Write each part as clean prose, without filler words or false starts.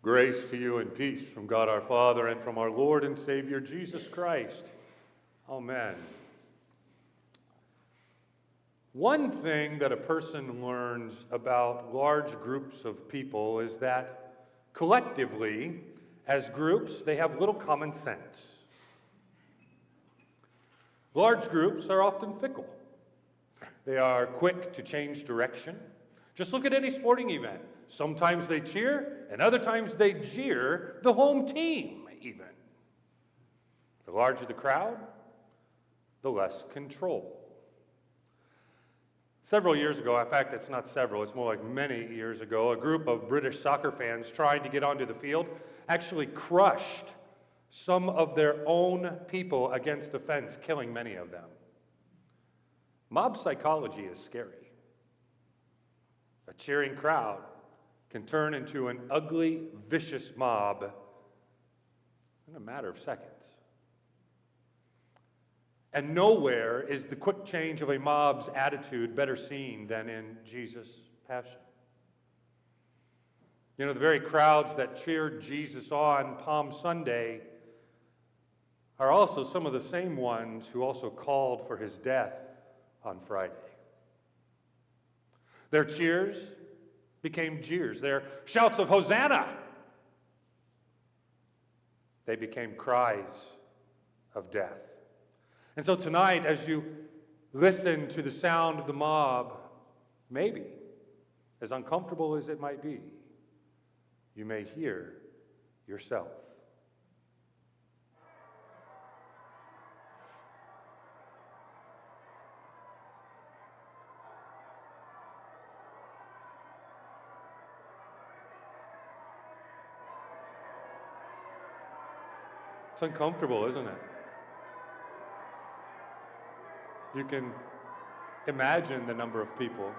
Grace to you and peace from God our Father and from our Lord and Savior Jesus Christ. Amen. One thing that a person learns about large groups of people is that collectively, as groups, they have little common sense. Large groups are often fickle. They are quick to change direction. Just look at any sporting event. Sometimes they cheer, and other times they jeer the home team, even. The larger the crowd, the less control. Several years ago, in fact, it's not several, it's more like many years ago, a group of British soccer fans trying to get onto the field actually crushed some of their own people against a fence, killing many of them. Mob psychology is scary. A cheering crowd can turn into an ugly, vicious mob in a matter of seconds. And nowhere is the quick change of a mob's attitude better seen than in Jesus' passion. You know, the very crowds that cheered Jesus on Palm Sunday are also some of the same ones who also called for his death on Friday. Their cheers became jeers. Their shouts of Hosanna, they became cries of death. And so tonight, as you listen to the sound of the mob, maybe, as uncomfortable as it might be, you may hear yourself. It's uncomfortable, isn't it? You can imagine the number of people.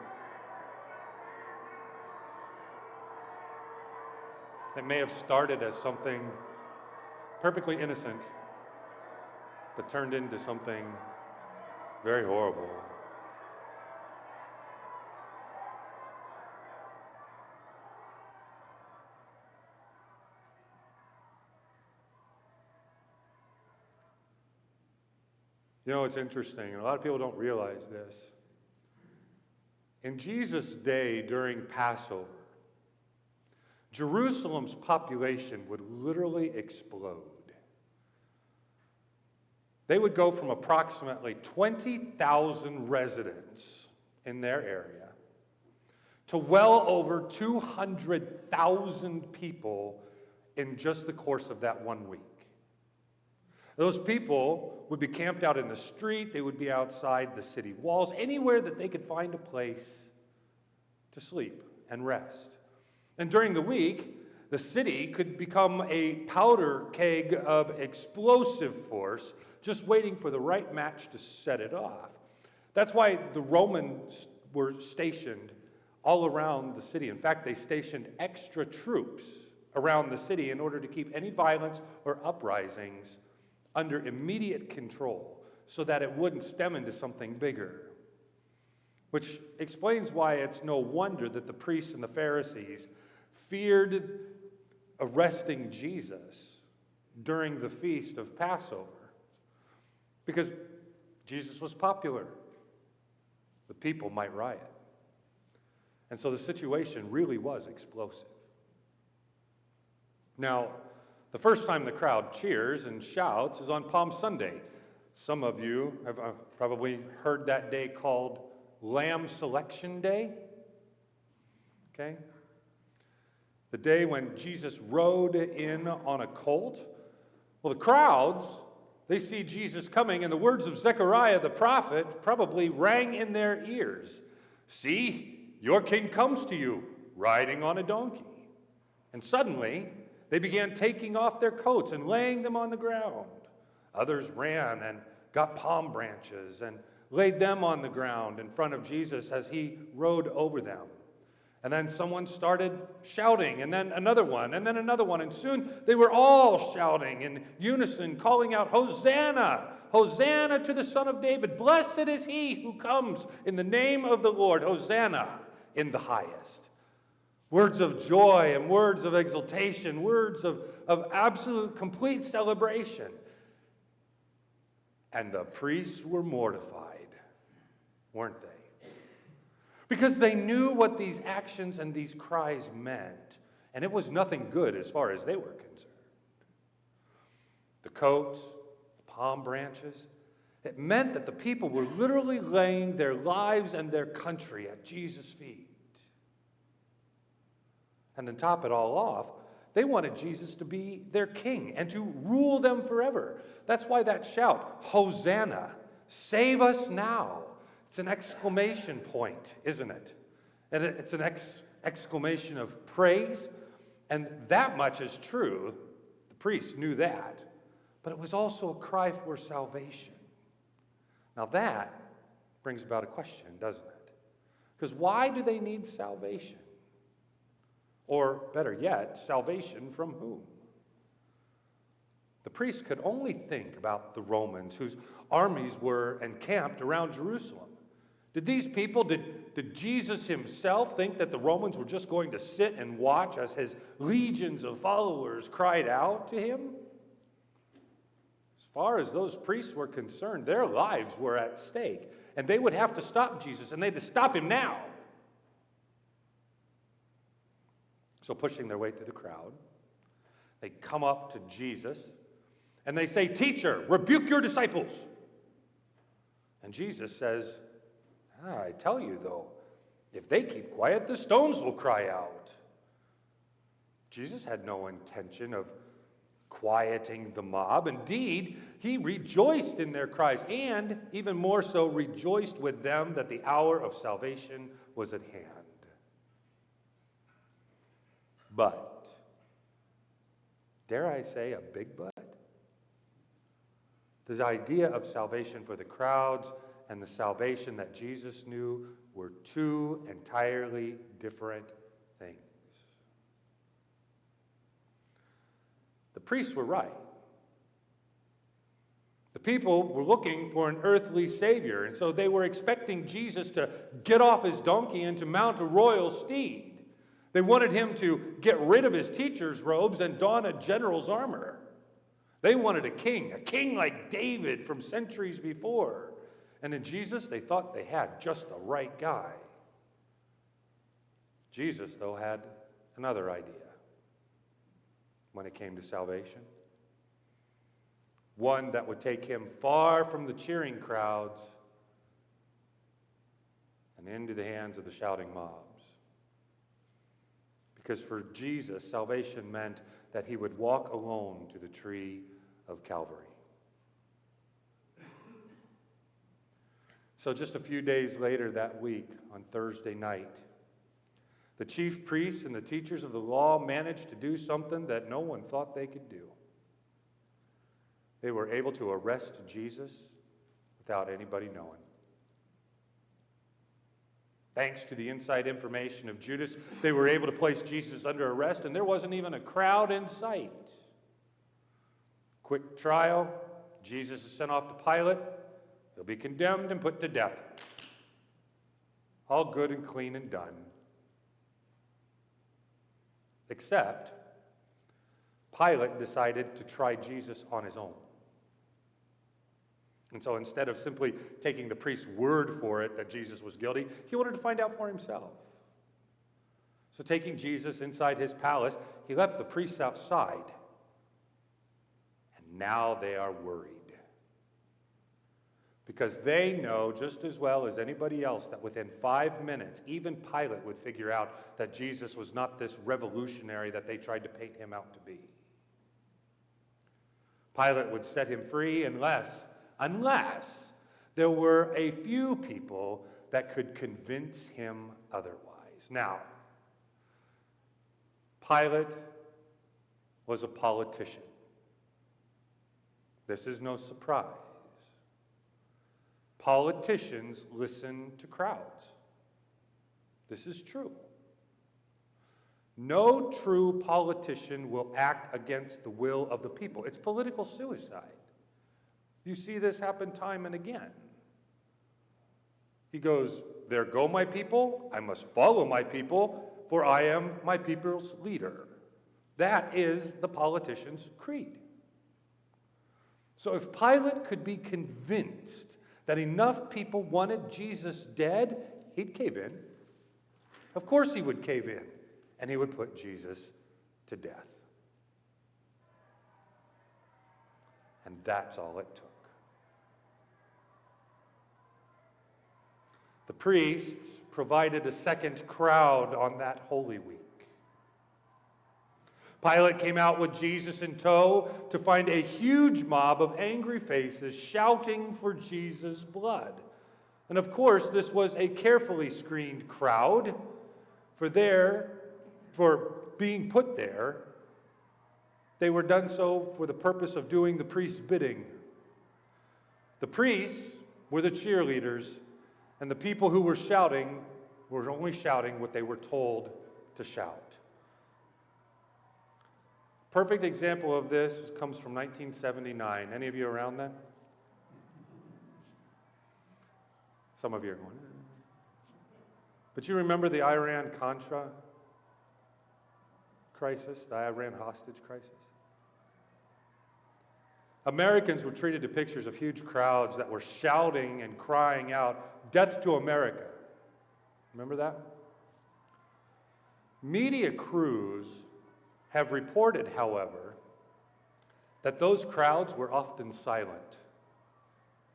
It may have started as something perfectly innocent, but turned into something very horrible. You know, it's interesting, and a lot of people don't realize this. In Jesus' day during Passover, Jerusalem's population would literally explode. They would go from approximately 20,000 residents in their area to well over 200,000 people in just the course of that 1 week. Those people would be camped out in the street, they would be outside the city walls, anywhere that they could find a place to sleep and rest. And during the week, the city could become a powder keg of explosive force, just waiting for the right match to set it off. That's why the Romans were stationed all around the city. In fact, they stationed extra troops around the city in order to keep any violence or uprisings under immediate control so that it wouldn't stem into something bigger. Which explains why it's no wonder that the priests and the Pharisees feared arresting Jesus during the feast of Passover, because Jesus was popular. The people might riot. And so the situation really was explosive. Now, the first time the crowd cheers and shouts is on Palm Sunday. Some of you have probably heard that day called Lamb Selection Day. Okay? The day when Jesus rode in on a colt. Well, the crowds, they see Jesus coming, and the words of Zechariah the prophet probably rang in their ears. See, your king comes to you, riding on a donkey. And suddenly, they began taking off their coats and laying them on the ground. Others ran and got palm branches and laid them on the ground in front of Jesus as he rode over them. And then someone started shouting, and then another one, and then another one. And soon they were all shouting in unison, calling out, Hosanna! Hosanna to the Son of David! Blessed is he who comes in the name of the Lord! Hosanna in the highest! Words of joy and words of exultation, words of absolute, complete celebration. And the priests were mortified, weren't they? Because they knew what these actions and these cries meant, and it was nothing good as far as they were concerned. The coats, the palm branches, it meant that the people were literally laying their lives and their country at Jesus' feet. And to top it all off, they wanted Jesus to be their king and to rule them forever. That's why that shout, Hosanna, save us now. It's an exclamation point, isn't it? And it's an exclamation of praise. And that much is true. The priests knew that. But it was also a cry for salvation. Now that brings about a question, doesn't it? Because why do they need salvation? Or better yet, salvation from whom? The priests could only think about the Romans whose armies were encamped around Jerusalem. Did these people, did Jesus himself think that the Romans were just going to sit and watch as his legions of followers cried out to him? As far as those priests were concerned, their lives were at stake, and they would have to stop Jesus, and they had to stop him now. So pushing their way through the crowd, they come up to Jesus, and they say, "Teacher, rebuke your disciples." And Jesus says, I tell you, though, if they keep quiet, the stones will cry out. Jesus had no intention of quieting the mob. Indeed, he rejoiced in their cries, and even more so, rejoiced with them that the hour of salvation was at hand. But, dare I say a big but? This idea of salvation for the crowds and the salvation that Jesus knew were two entirely different things. The priests were right. The people were looking for an earthly savior, and so they were expecting Jesus to get off his donkey and to mount a royal steed. They wanted him to get rid of his teacher's robes and don a general's armor. They wanted a king like David from centuries before. And in Jesus, they thought they had just the right guy. Jesus, though, had another idea when it came to salvation. One that would take him far from the cheering crowds and into the hands of the shouting mobs. Because for Jesus, salvation meant that he would walk alone to the tree of Calvary. So just a few days later that week, on Thursday night, the chief priests and the teachers of the law managed to do something that no one thought they could do. They were able to arrest Jesus without anybody knowing. Thanks to the inside information of Judas, they were able to place Jesus under arrest, and there wasn't even a crowd in sight. Quick trial, Jesus is sent off to Pilate. He'll be condemned and put to death. All good and clean and done. Except, Pilate decided to try Jesus on his own. And so instead of simply taking the priest's word for it that Jesus was guilty, he wanted to find out for himself. So taking Jesus inside his palace, he left the priests outside. And now they are worried. Because they know just as well as anybody else that within 5 minutes, even Pilate would figure out that Jesus was not this revolutionary that they tried to paint him out to be. Pilate would set him free unless there were a few people that could convince him otherwise. Now, Pilate was a politician. This is no surprise. Politicians listen to crowds. This is true. No true politician will act against the will of the people. It's political suicide. You see this happen time and again. He goes, "There go my people. I must follow my people. for I am my people's leader. That is the politician's creed. So if Pilate could be convinced that enough people wanted Jesus dead, he'd cave in. Of course he would cave in, and he would put Jesus to death. And that's all it took. The priests provided a second crowd on that Holy Week. Pilate came out with Jesus in tow to find a huge mob of angry faces shouting for Jesus' blood. And of course, this was a carefully screened crowd for being put there. They were done so for the purpose of doing the priest's bidding. The priests were the cheerleaders, and the people who were shouting were only shouting what they were told to shout. Perfect example of this comes from 1979. Any of you around then? Some of you are going. But you remember the Iran-Contra crisis, the Iran hostage crisis? Americans were treated to pictures of huge crowds that were shouting and crying out, "Death to America." Remember that? Media crews have reported, however, that those crowds were often silent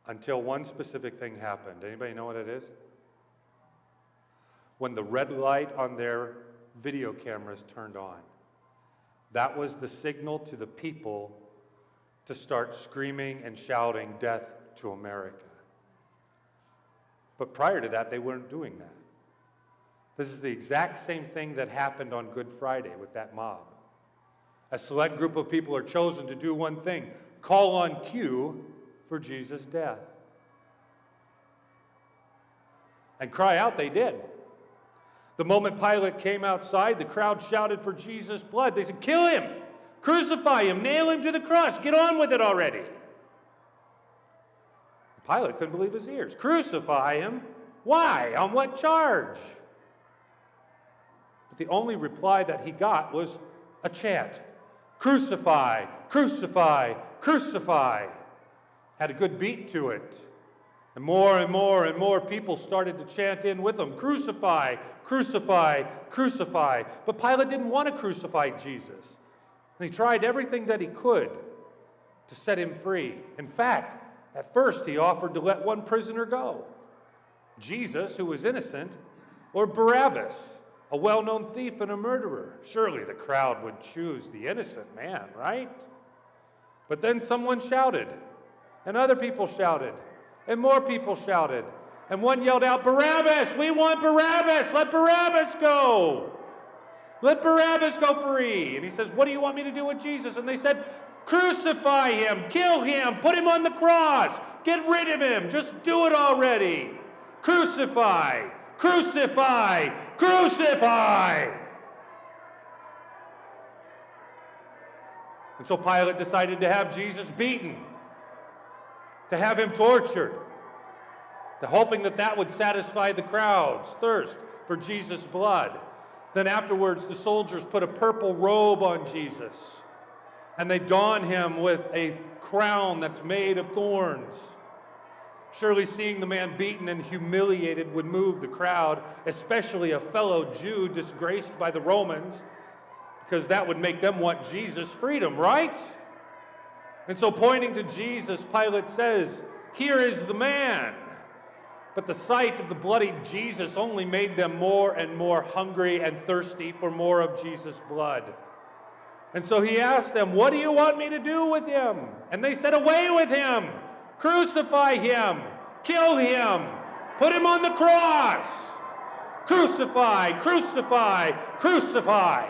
until one specific thing happened. Anybody know what it is? When the red light on their video cameras turned on. That was the signal to the people to start screaming and shouting, "Death to America." But prior to that, they weren't doing that. This is the exact same thing that happened on Good Friday with that mob. A select group of people are chosen to do one thing: call on cue for Jesus' death. And cry out they did. The moment Pilate came outside, the crowd shouted for Jesus' blood. They said, "Kill him! Crucify him! Nail him to the cross! Get on with it already!" Pilate couldn't believe his ears. Crucify him? Why? On what charge? But the only reply that he got was a chant. Crucify, crucify, crucify. Had a good beat to it. And more and more people started to chant in with him. Crucify, crucify, crucify. But Pilate didn't want to crucify Jesus. And he tried everything that he could to set him free. In fact, at first he offered to let one prisoner go. Jesus, who was innocent, or Barabbas, a well-known thief and a murderer. Surely the crowd would choose the innocent man, right? But then someone shouted, and other people shouted, and more people shouted, and one yelled out, "Barabbas! We want Barabbas! Let Barabbas go! Let Barabbas go free!" And he says, "What do you want me to do with Jesus?" And they said, "Crucify him! Kill him! Put him on the cross! Get rid of him! Just do it already! Crucify! Crucify! Crucify!" And so Pilate decided to have Jesus beaten, to have him tortured, hoping that would satisfy the crowd's thirst for Jesus' blood. Then afterwards, the soldiers put a purple robe on Jesus, and they don him with a crown that's made of thorns. Surely seeing the man beaten and humiliated would move the crowd, especially a fellow Jew disgraced by the Romans, because that would make them want Jesus' freedom, right? And so pointing to Jesus, Pilate says, "Here is the man." But the sight of the bloodied Jesus only made them more and more hungry and thirsty for more of Jesus' blood. And so he asked them, "What do you want me to do with him?" And they said, "Away with him! Crucify him! Kill him! Put him on the cross! Crucify! Crucify! Crucify!"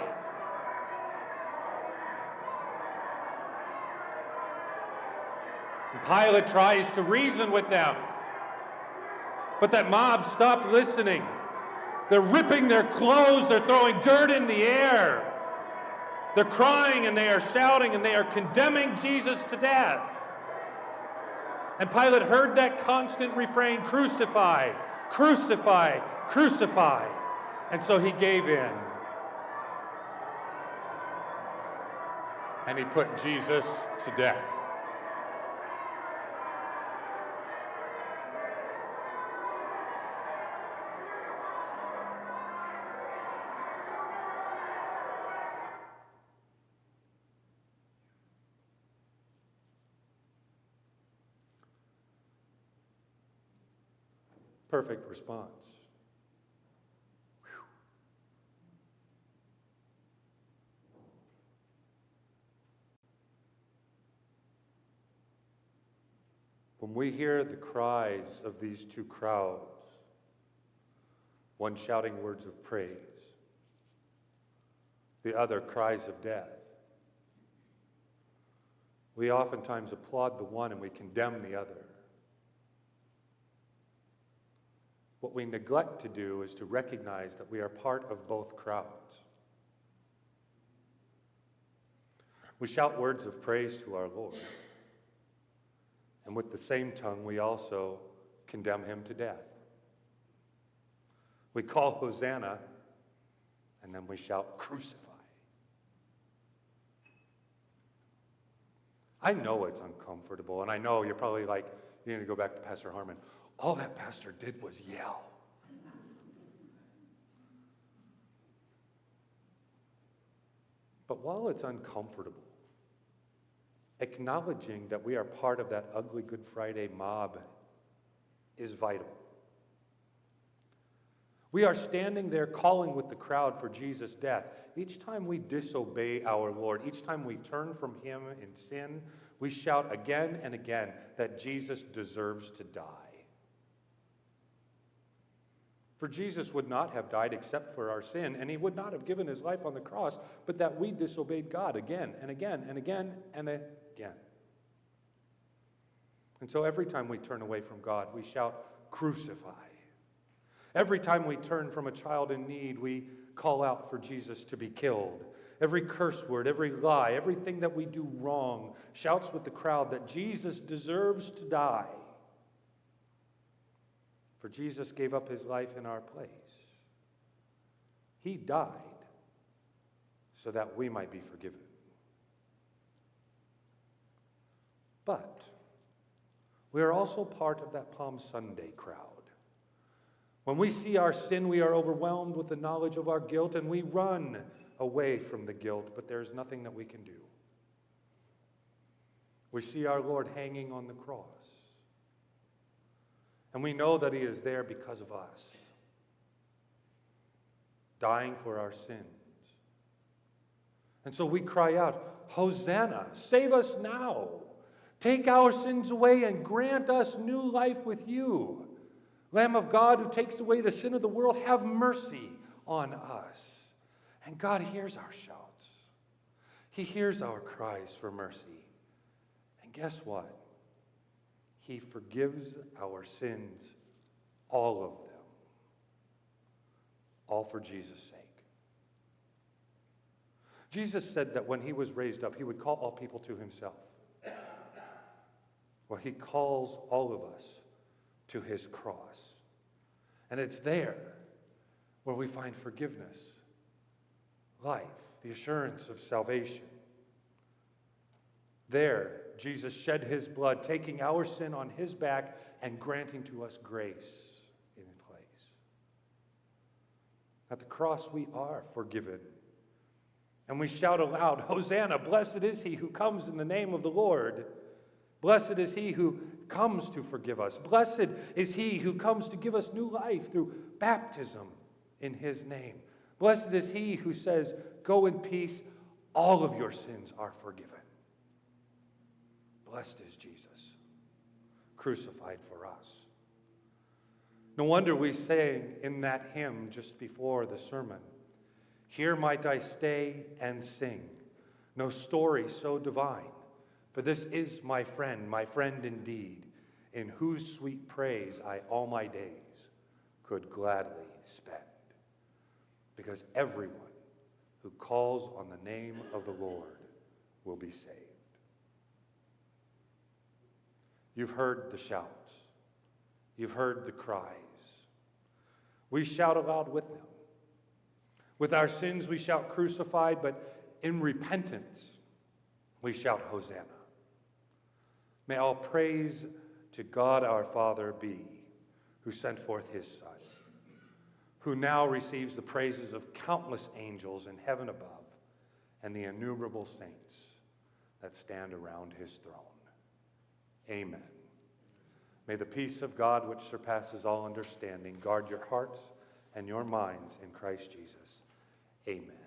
And Pilate tries to reason with them. But that mob stopped listening. They're ripping their clothes. They're throwing dirt in the air. They're crying and they are shouting and they are condemning Jesus to death. And Pilate heard that constant refrain, "Crucify, crucify, crucify." And so he gave in. and he put Jesus to death. Perfect response. Whew. When we hear the cries of these two crowds, one shouting words of praise, the other cries of death, we oftentimes applaud the one and we condemn the other. What we neglect to do is to recognize that we are part of both crowds. We shout words of praise to our Lord, and with the same tongue we also condemn him to death. We call Hosanna, and then we shout, crucify. I know it's uncomfortable, and I know you're probably like, you need to go back to Pastor Harmon. All that pastor did was yell. But while it's uncomfortable, acknowledging that we are part of that ugly Good Friday mob is vital. We are standing there calling with the crowd for Jesus' death. Each time we disobey our Lord, each time we turn from him in sin, we shout again and again that Jesus deserves to die. For Jesus would not have died except for our sin, and he would not have given his life on the cross, but that we disobeyed God again and again and again and again. And so every time we turn away from God, we shout, crucify. Every time we turn from a child in need, we call out for Jesus to be killed. Every curse word, every lie, everything that we do wrong shouts with the crowd that Jesus deserves to die. For Jesus gave up his life in our place. He died so that we might be forgiven. But we are also part of that Palm Sunday crowd. When we see our sin, we are overwhelmed with the knowledge of our guilt, and we run away from the guilt, but there's nothing that we can do. We see our Lord hanging on the cross. And we know that he is there because of us, dying for our sins. And so we cry out, Hosanna, save us now. Take our sins away and grant us new life with you. Lamb of God who takes away the sin of the world, have mercy on us. And God hears our shouts. He hears our cries for mercy. And guess what? He forgives our sins, all of them, all for Jesus' sake. Jesus said that when he was raised up, he would call all people to himself. Well, he calls all of us to his cross. And it's there where we find forgiveness, life, the assurance of salvation. There, Jesus shed his blood, taking our sin on his back and granting to us grace in place. At the cross, we are forgiven. And we shout aloud, Hosanna, blessed is he who comes in the name of the Lord. Blessed is he who comes to forgive us. Blessed is he who comes to give us new life through baptism in his name. Blessed is he who says, go in peace, all of your sins are forgiven. Blessed is Jesus, crucified for us. No wonder we sang in that hymn just before the sermon, here might I stay and sing, no story so divine, for this is my friend indeed, in whose sweet praise I all my days could gladly spend. Because everyone who calls on the name of the Lord will be saved. You've heard the shouts. You've heard the cries. We shout aloud with them. With our sins we shout crucified, but in repentance, we shout Hosanna. May all praise to God our Father be, who sent forth his Son, who now receives the praises of countless angels in heaven above and the innumerable saints that stand around his throne. Amen. May the peace of God, which surpasses all understanding, guard your hearts and your minds in Christ Jesus. Amen.